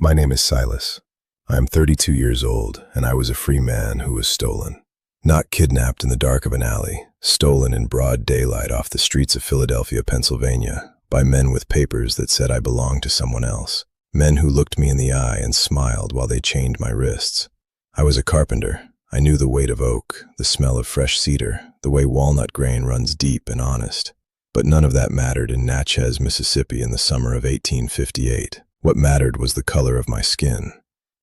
My name is Silas. I am 32 years old, and I was a free man who was stolen. Not kidnapped in the dark of an alley, stolen in broad daylight off the streets of Philadelphia, Pennsylvania, by men with papers that said I belonged to someone else. Men who looked me in the eye and smiled while they chained my wrists. I was a carpenter. I knew the weight of oak, the smell of fresh cedar, the way walnut grain runs deep and honest. But none of that mattered in Natchez, Mississippi in the summer of 1858. What mattered was the color of my skin.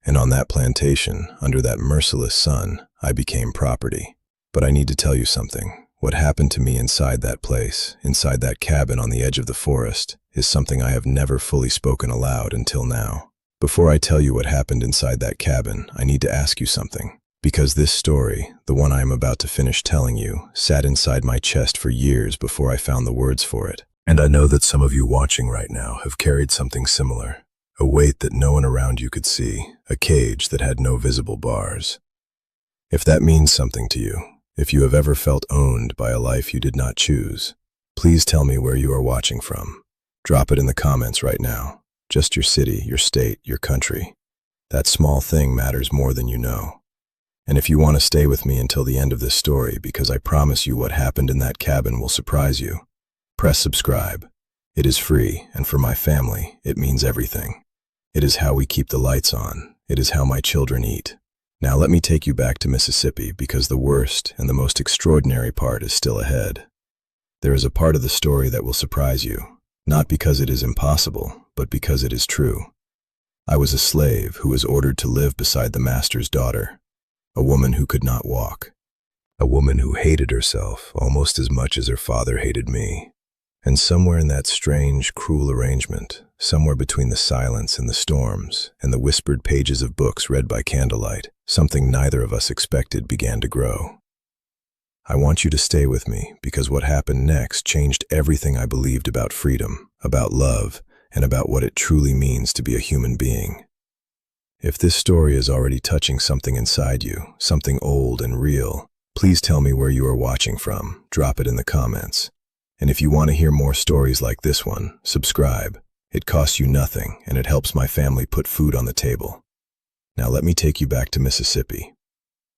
And on that plantation, under that merciless sun, I became property. But I need to tell you something. What happened to me inside that place, inside that cabin on the edge of the forest, is something I have never fully spoken aloud until now. Before I tell you what happened inside that cabin, I need to ask you something. Because this story, the one I am about to finish telling you, sat inside my chest for years before I found the words for it. And I know that some of you watching right now have carried something similar. A weight that no one around you could see, a cage that had no visible bars. If that means something to you, if you have ever felt owned by a life you did not choose, please tell me where you are watching from. Drop it in the comments right now. Just your city, your state, your country. That small thing matters more than you know. And if you want to stay with me until the end of this story, because I promise you what happened in that cabin will surprise you, press subscribe. It is free, and for my family, it means everything. It is how we keep the lights on. It is how my children eat. Now let me take you back to Mississippi, because the worst and the most extraordinary part is still ahead. There is a part of the story that will surprise you, not because it is impossible, but because it is true. I was a slave who was ordered to live beside the master's daughter, a woman who could not walk, a woman who hated herself almost as much as her father hated me. And somewhere in that strange, cruel arrangement, somewhere between the silence and the storms and the whispered pages of books read by candlelight, something neither of us expected began to grow. I want you to stay with me, because what happened next changed everything I believed about freedom, about love, and about what it truly means to be a human being. If this story is already touching something inside you, something old and real, please tell me where you are watching from. Drop it in the comments. And if you want to hear more stories like this one, subscribe. It costs you nothing, and it helps my family put food on the table. Now let me take you back to Mississippi.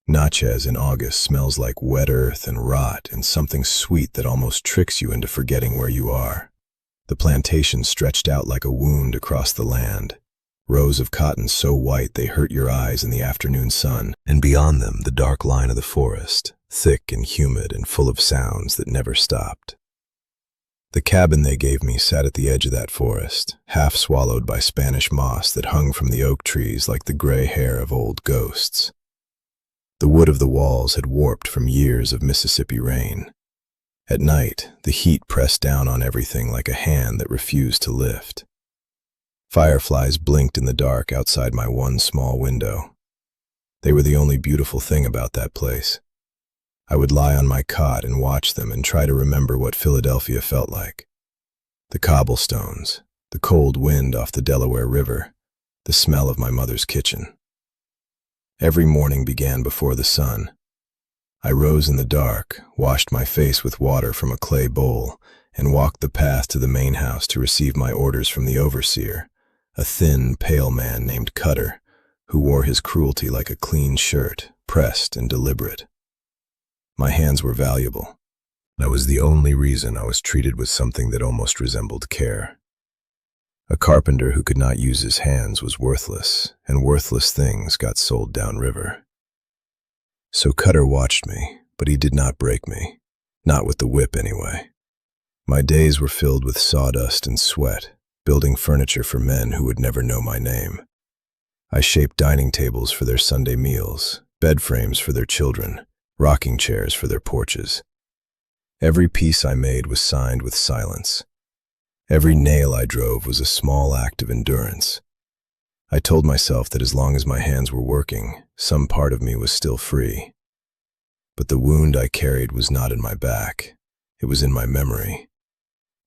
Natchez in August smells like wet earth and rot and something sweet that almost tricks you into forgetting where you are. The plantation stretched out like a wound across the land. Rows of cotton so white they hurt your eyes in the afternoon sun, and beyond them the dark line of the forest, thick and humid and full of sounds that never stopped. The cabin they gave me sat at the edge of that forest, half swallowed by Spanish moss that hung from the oak trees like the gray hair of old ghosts. The wood of the walls had warped from years of Mississippi rain. At night, the heat pressed down on everything like a hand that refused to lift. Fireflies blinked in the dark outside my one small window. They were the only beautiful thing about that place. I would lie on my cot and watch them and try to remember what Philadelphia felt like. The cobblestones, the cold wind off the Delaware River, the smell of my mother's kitchen. Every morning began before the sun. I rose in the dark, washed my face with water from a clay bowl, and walked the path to the main house to receive my orders from the overseer, a thin, pale man named Cutter, who wore his cruelty like a clean shirt, pressed and deliberate. My hands were valuable. That was the only reason I was treated with something that almost resembled care. A carpenter who could not use his hands was worthless, and worthless things got sold downriver. So Cutter watched me, but he did not break me. Not with the whip, anyway. My days were filled with sawdust and sweat, building furniture for men who would never know my name. I shaped dining tables for their Sunday meals, bed frames for their children, rocking chairs for their porches. Every piece I made was signed with silence. Every nail I drove was a small act of endurance. I told myself that as long as my hands were working, some part of me was still free. But the wound I carried was not in my back. It was in my memory.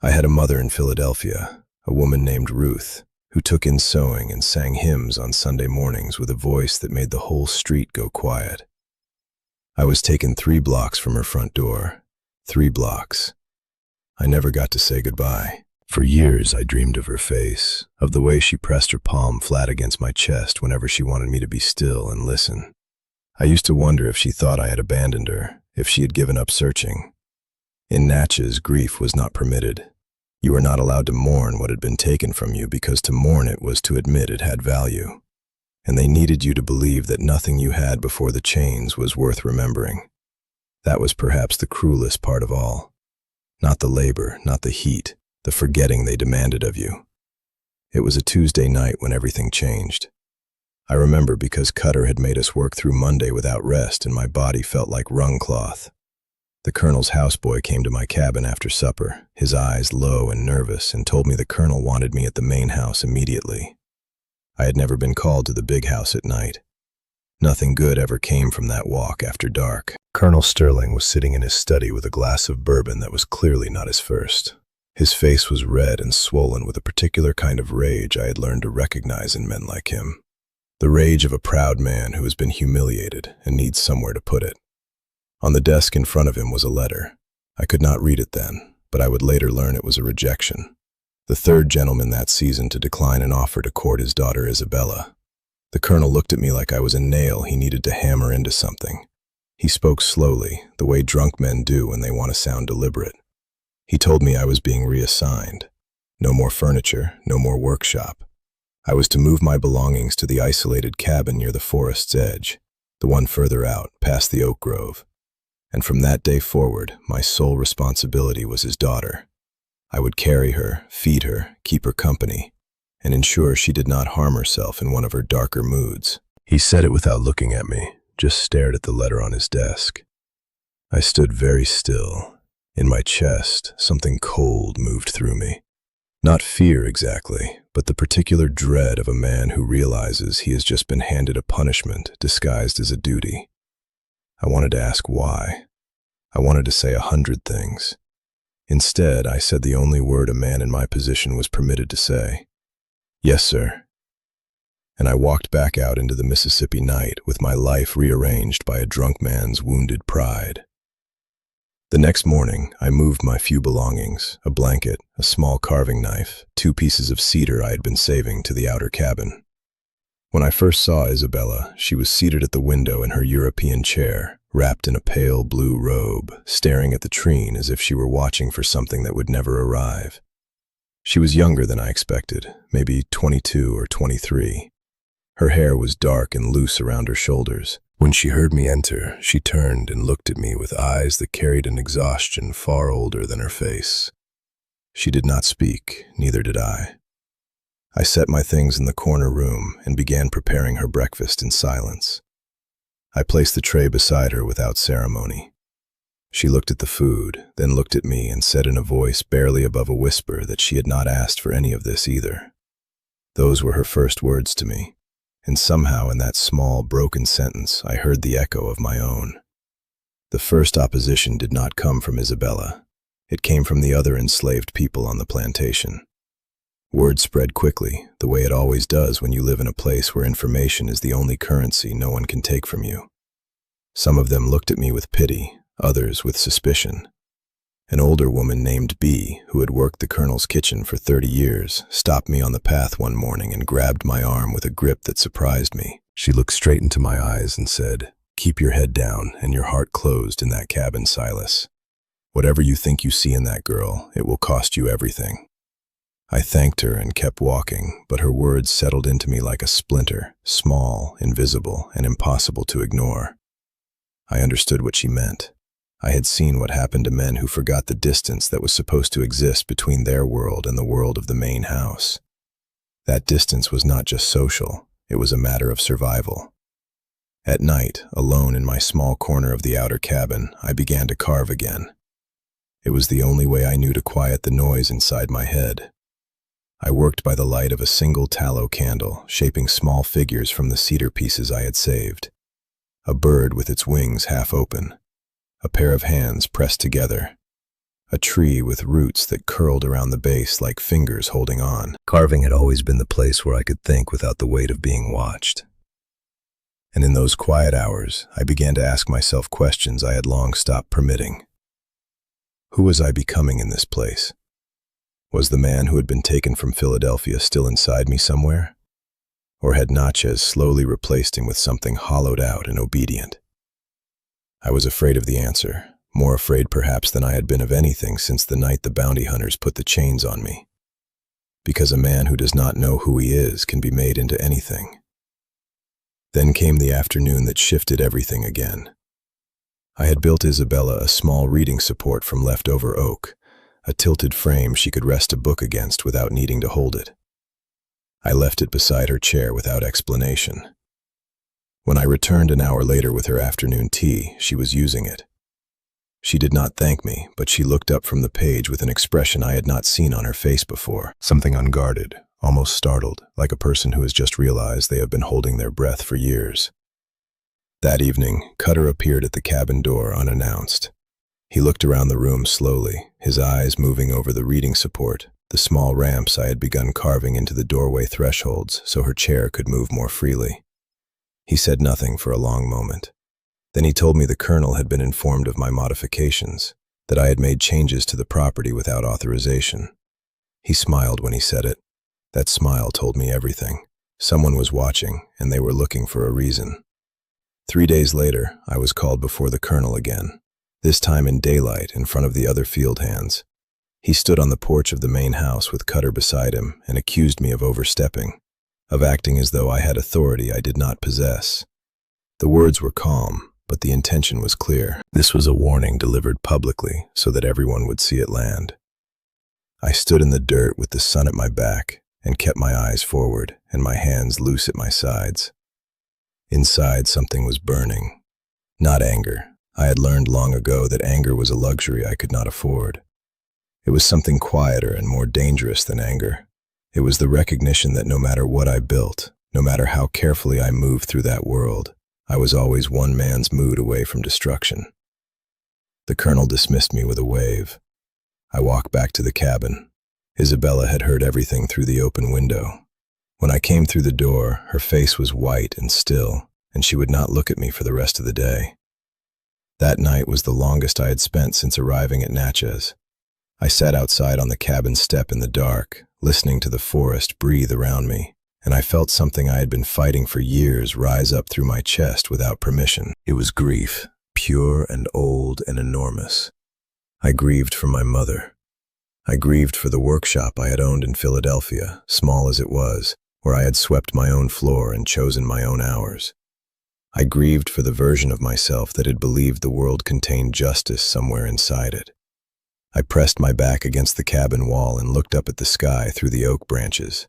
I had a mother in Philadelphia, a woman named Ruth, who took in sewing and sang hymns on Sunday mornings with a voice that made the whole street go quiet. I was taken 3 blocks from her front door. 3 blocks. I never got to say goodbye. For years, I dreamed of her face, of the way she pressed her palm flat against my chest whenever she wanted me to be still and listen. I used to wonder if she thought I had abandoned her, if she had given up searching. In Natchez, grief was not permitted. You were not allowed to mourn what had been taken from you because to mourn it was to admit it had value. And they needed you to believe that nothing you had before the chains was worth remembering. That was perhaps the cruelest part of all. Not the labor, not the heat, the forgetting they demanded of you. It was a Tuesday night when everything changed. I remember because Cutter had made us work through Monday without rest and my body felt like wrung cloth. The colonel's houseboy came to my cabin after supper, his eyes low and nervous, and told me the colonel wanted me at the main house immediately. I had never been called to the big house at night. Nothing good ever came from that walk after dark. Colonel Sterling was sitting in his study with a glass of bourbon that was clearly not his first. His face was red and swollen with a particular kind of rage I had learned to recognize in men like him. The rage of a proud man who has been humiliated and needs somewhere to put it. On the desk in front of him was a letter. I could not read it then, but I would later learn it was a rejection. The third gentleman that season to decline an offer to court his daughter Isabella. The colonel looked at me like I was a nail he needed to hammer into something. He spoke slowly, the way drunk men do when they want to sound deliberate. He told me I was being reassigned. No more furniture, no more workshop. I was to move my belongings to the isolated cabin near the forest's edge, the one further out, past the oak grove. And from that day forward, my sole responsibility was his daughter. I would carry her, feed her, keep her company, and ensure she did not harm herself in one of her darker moods. He said it without looking at me, just stared at the letter on his desk. I stood very still. In my chest, something cold moved through me. Not fear exactly, but the particular dread of a man who realizes he has just been handed a punishment disguised as a duty. I wanted to ask why. I wanted to say 100 things. Instead, I said the only word a man in my position was permitted to say. Yes, sir. And I walked back out into the Mississippi night with my life rearranged by a drunk man's wounded pride. The next morning, I moved my few belongings, a blanket, a small carving knife, 2 pieces of cedar I had been saving, to the outer cabin. When I first saw Isabella, she was seated at the window in her European chair, wrapped in a pale blue robe, staring at the tree as if she were watching for something that would never arrive. She was younger than I expected, maybe 22 or 23. Her hair was dark and loose around her shoulders. When she heard me enter, she turned and looked at me with eyes that carried an exhaustion far older than her face. She did not speak, neither did I. I set my things in the corner room and began preparing her breakfast in silence. I placed the tray beside her without ceremony. She looked at the food, then looked at me and said in a voice barely above a whisper that she had not asked for any of this either. Those were her first words to me, and somehow in that small, broken sentence I heard the echo of my own. The first opposition did not come from Isabella. It came from the other enslaved people on the plantation. Word spread quickly, the way it always does when you live in a place where information is the only currency no one can take from you. Some of them looked at me with pity, others with suspicion. An older woman named B, who had worked the colonel's kitchen for 30 years, stopped me on the path one morning and grabbed my arm with a grip that surprised me. She looked straight into my eyes and said, "Keep your head down and your heart closed in that cabin, Silas. Whatever you think you see in that girl, it will cost you everything." I thanked her and kept walking, but her words settled into me like a splinter, small, invisible, and impossible to ignore. I understood what she meant. I had seen what happened to men who forgot the distance that was supposed to exist between their world and the world of the main house. That distance was not just social, it was a matter of survival. At night, alone in my small corner of the outer cabin, I began to carve again. It was the only way I knew to quiet the noise inside my head. I worked by the light of a single tallow candle, shaping small figures from the cedar pieces I had saved. A bird with its wings half open, a pair of hands pressed together, a tree with roots that curled around the base like fingers holding on. Carving had always been the place where I could think without the weight of being watched. And in those quiet hours, I began to ask myself questions I had long stopped permitting. Who was I becoming in this place? Was the man who had been taken from Philadelphia still inside me somewhere? Or had Natchez slowly replaced him with something hollowed out and obedient? I was afraid of the answer, more afraid perhaps than I had been of anything since the night the bounty hunters put the chains on me. Because a man who does not know who he is can be made into anything. Then came the afternoon that shifted everything again. I had built Isabella a small reading support from leftover oak, a tilted frame she could rest a book against without needing to hold it. I left it beside her chair without explanation. When I returned an hour later with her afternoon tea, she was using it. She did not thank me, but she looked up from the page with an expression I had not seen on her face before, something unguarded, almost startled, like a person who has just realized they have been holding their breath for years. That evening, Cutter appeared at the cabin door unannounced. He looked around the room slowly, his eyes moving over the reading support, the small ramps I had begun carving into the doorway thresholds so her chair could move more freely. He said nothing for a long moment. Then he told me the colonel had been informed of my modifications, that I had made changes to the property without authorization. He smiled when he said it. That smile told me everything. Someone was watching, and they were looking for a reason. 3 days later, I was called before the colonel again, this time in daylight in front of the other field hands. He stood on the porch of the main house with Cutter beside him and accused me of overstepping, of acting as though I had authority I did not possess. The words were calm, but the intention was clear. This was a warning delivered publicly so that everyone would see it land. I stood in the dirt with the sun at my back and kept my eyes forward and my hands loose at my sides. Inside, something was burning. Not anger. I had learned long ago that anger was a luxury I could not afford. It was something quieter and more dangerous than anger. It was the recognition that no matter what I built, no matter how carefully I moved through that world, I was always one man's mood away from destruction. The colonel dismissed me with a wave. I walked back to the cabin. Isabella had heard everything through the open window. When I came through the door, her face was white and still, and she would not look at me for the rest of the day. That night was the longest I had spent since arriving at Natchez. I sat outside on the cabin step in the dark, listening to the forest breathe around me, and I felt something I had been fighting for years rise up through my chest without permission. It was grief, pure and old and enormous. I grieved for my mother. I grieved for the workshop I had owned in Philadelphia, small as it was, where I had swept my own floor and chosen my own hours. I grieved for the version of myself that had believed the world contained justice somewhere inside it. I pressed my back against the cabin wall and looked up at the sky through the oak branches.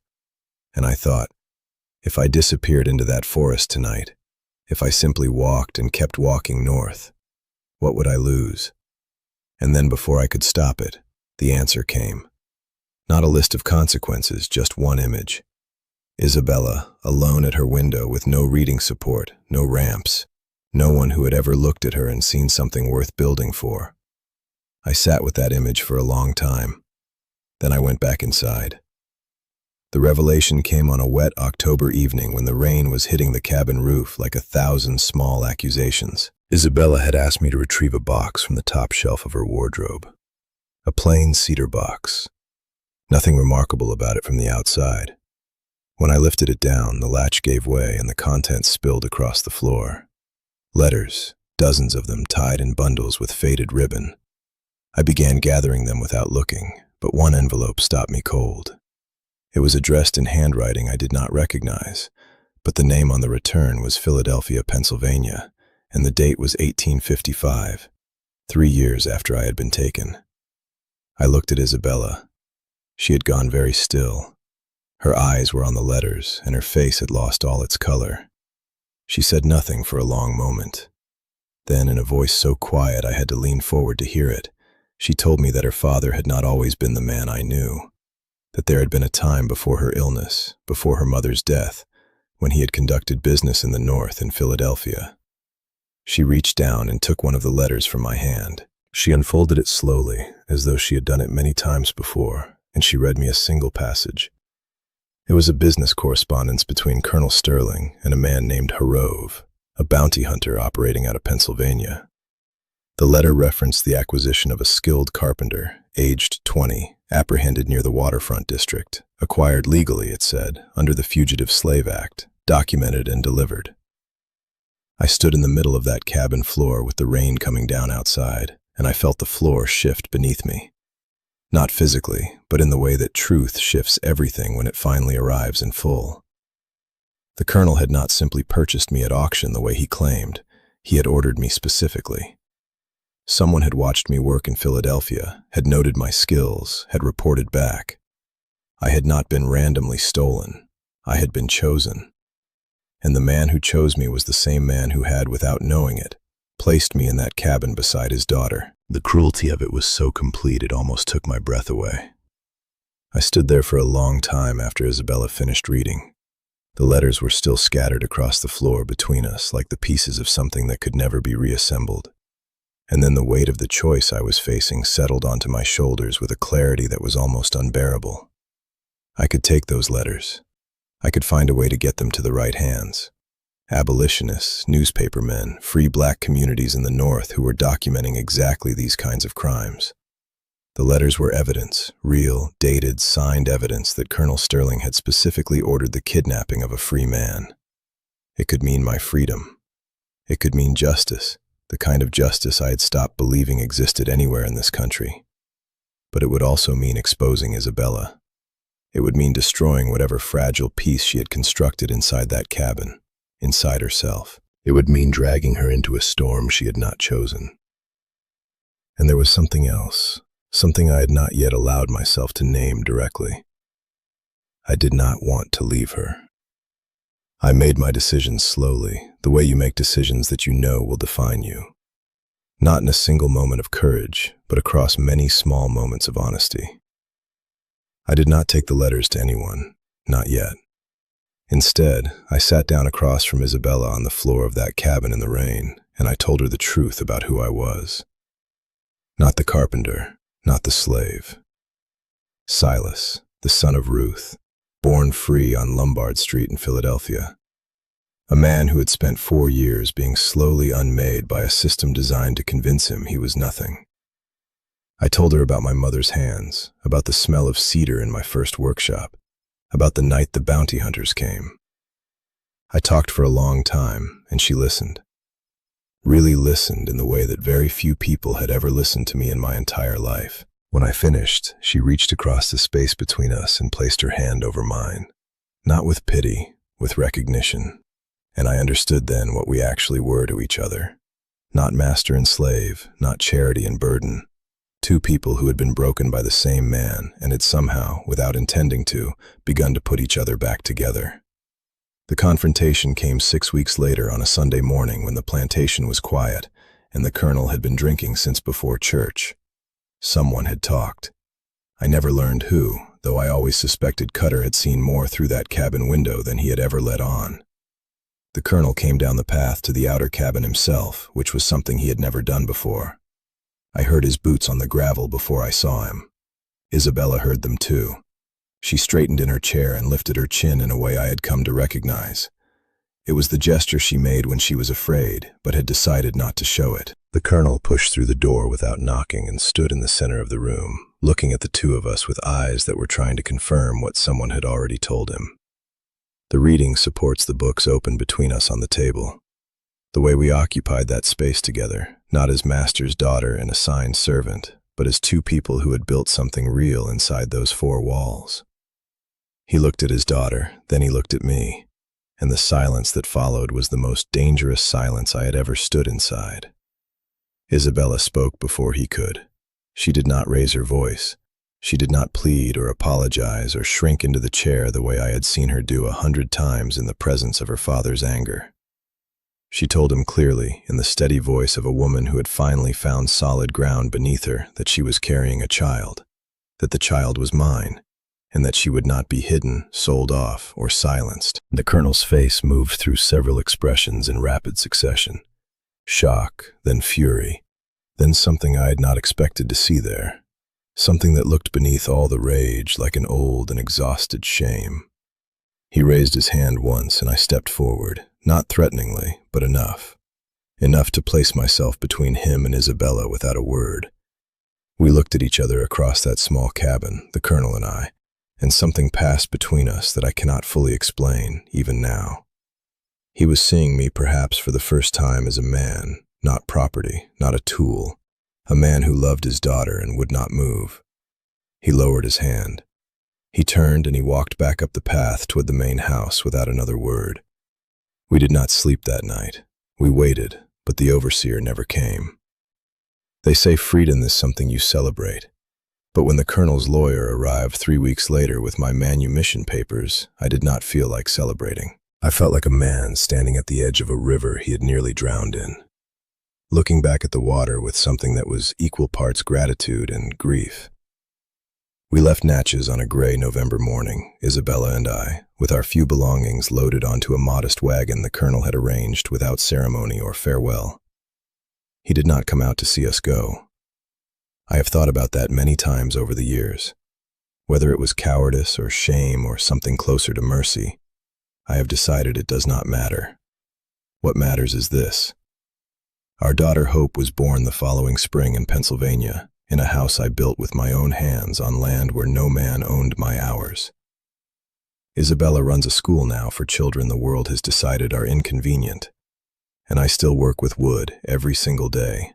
And I thought, if I disappeared into that forest tonight, if I simply walked and kept walking north, what would I lose? And then before I could stop it, the answer came. Not a list of consequences, just one image. Isabella, alone at her window with no reading support, no ramps, no one who had ever looked at her and seen something worth building for. I sat with that image for a long time. Then I went back inside. The revelation came on a wet October evening when the rain was hitting the cabin roof like 1,000 small accusations. Isabella had asked me to retrieve a box from the top shelf of her wardrobe. A plain cedar box. Nothing remarkable about it from the outside. When I lifted it down, the latch gave way and the contents spilled across the floor. Letters, dozens of them tied in bundles with faded ribbon. I began gathering them without looking, but one envelope stopped me cold. It was addressed in handwriting I did not recognize, but the name on the return was Philadelphia, Pennsylvania, and the date was 1855, 3 years after I had been taken. I looked at Isabella. She had gone very still. Her eyes were on the letters, and her face had lost all its color. She said nothing for a long moment. Then, in a voice so quiet I had to lean forward to hear it, she told me that her father had not always been the man I knew, that there had been a time before her illness, before her mother's death, when he had conducted business in the North in Philadelphia. She reached down and took one of the letters from my hand. She unfolded it slowly, as though she had done it many times before, and she read me a single passage. It was a business correspondence between Colonel Sterling and a man named Harrove, a bounty hunter operating out of Pennsylvania. The letter referenced the acquisition of a skilled carpenter, aged 20, apprehended near the waterfront district, acquired legally, it said, under the Fugitive Slave Act, documented and delivered. I stood in the middle of that cabin floor with the rain coming down outside, and I felt the floor shift beneath me. Not physically, but in the way that truth shifts everything when it finally arrives in full. The colonel had not simply purchased me at auction the way he claimed. He had ordered me specifically. Someone had watched me work in Philadelphia, had noted my skills, had reported back. I had not been randomly stolen. I had been chosen. And the man who chose me was the same man who had, without knowing it, placed me in that cabin beside his daughter. The cruelty of it was so complete it almost took my breath away. I stood there for a long time after Isabella finished reading. The letters were still scattered across the floor between us like the pieces of something that could never be reassembled. And then the weight of the choice I was facing settled onto my shoulders with a clarity that was almost unbearable. I could take those letters. I could find a way to get them to the right hands. Abolitionists, newspapermen, free black communities in the North who were documenting exactly these kinds of crimes. The letters were evidence, real, dated, signed evidence that Colonel Sterling had specifically ordered the kidnapping of a free man. It could mean my freedom. It could mean justice, the kind of justice I had stopped believing existed anywhere in this country. But it would also mean exposing Isabella. It would mean destroying whatever fragile peace she had constructed inside that cabin, inside herself. It would mean dragging her into a storm she had not chosen. And there was something else. Something I had not yet allowed myself to name directly. I did not want to leave her. I made my decisions slowly, the way you make decisions that you know will define you. Not in a single moment of courage, but across many small moments of honesty. I did not take the letters to anyone, not yet. Instead, I sat down across from Isabella on the floor of that cabin in the rain, and I told her the truth about who I was. Not the carpenter. Not the slave. Silas, the son of Ruth, born free on Lombard Street in Philadelphia. A man who had spent 4 years being slowly unmade by a system designed to convince him he was nothing. I told her about my mother's hands, about the smell of cedar in my first workshop, about the night the bounty hunters came. I talked for a long time, and she listened. Really listened in the way that very few people had ever listened to me in my entire life. When I finished, she reached across the space between us and placed her hand over mine. Not with pity, with recognition. And I understood then what we actually were to each other. Not master and slave, not charity and burden. Two people who had been broken by the same man and had somehow, without intending to, begun to put each other back together. The confrontation came 6 weeks later on a Sunday morning when the plantation was quiet and the colonel had been drinking since before church. Someone had talked. I never learned who, though I always suspected Cutter had seen more through that cabin window than he had ever let on. The colonel came down the path to the outer cabin himself, which was something he had never done before. I heard his boots on the gravel before I saw him. Isabella heard them too. She straightened in her chair and lifted her chin in a way I had come to recognize. It was the gesture she made when she was afraid, but had decided not to show it. The colonel pushed through the door without knocking and stood in the center of the room, looking at the two of us with eyes that were trying to confirm what someone had already told him. The reading supports the books open between us on the table. The way we occupied that space together, not as master's daughter and assigned servant, but as two people who had built something real inside those four walls. He looked at his daughter, then he looked at me, and the silence that followed was the most dangerous silence I had ever stood inside. Isabella spoke before he could. She did not raise her voice. She did not plead or apologize or shrink into the chair the way I had seen her do 100 times in the presence of her father's anger. She told him clearly, in the steady voice of a woman who had finally found solid ground beneath her, that she was carrying a child, that the child was mine, and that she would not be hidden, sold off, or silenced. The colonel's face moved through several expressions in rapid succession. Shock, then fury, then something I had not expected to see there. Something that looked beneath all the rage like an old and exhausted shame. He raised his hand once and I stepped forward, not threateningly, but enough. Enough to place myself between him and Isabella without a word. We looked at each other across that small cabin, the colonel and I, and something passed between us that I cannot fully explain, even now. He was seeing me perhaps for the first time as a man, not property, not a tool, a man who loved his daughter and would not move. He lowered his hand. He turned and he walked back up the path toward the main house without another word. We did not sleep that night. We waited, but the overseer never came. They say freedom is something you celebrate. But when the colonel's lawyer arrived 3 weeks later with my manumission papers, I did not feel like celebrating. I felt like a man standing at the edge of a river he had nearly drowned in, looking back at the water with something that was equal parts gratitude and grief. We left Natchez on a gray November morning, Isabella and I, with our few belongings loaded onto a modest wagon the colonel had arranged without ceremony or farewell. He did not come out to see us go. I have thought about that many times over the years. Whether it was cowardice or shame or something closer to mercy, I have decided it does not matter. What matters is this. Our daughter Hope was born the following spring in Pennsylvania, in a house I built with my own hands on land where no man owned my hours. Isabella runs a school now for children the world has decided are inconvenient, and I still work with wood every single day.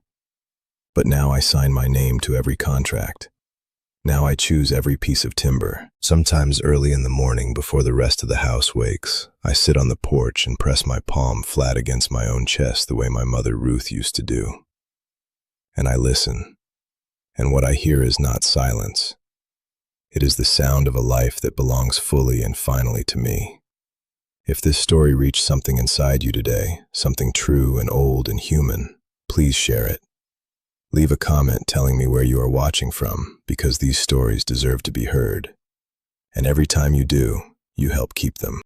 But now I sign my name to every contract. Now I choose every piece of timber. Sometimes early in the morning before the rest of the house wakes, I sit on the porch and press my palm flat against my own chest the way my mother Ruth used to do. And I listen. And what I hear is not silence. It is the sound of a life that belongs fully and finally to me. If this story reached something inside you today, something true and old and human, please share it. Leave a comment telling me where you are watching from, because these stories deserve to be heard. And every time you do, you help keep them.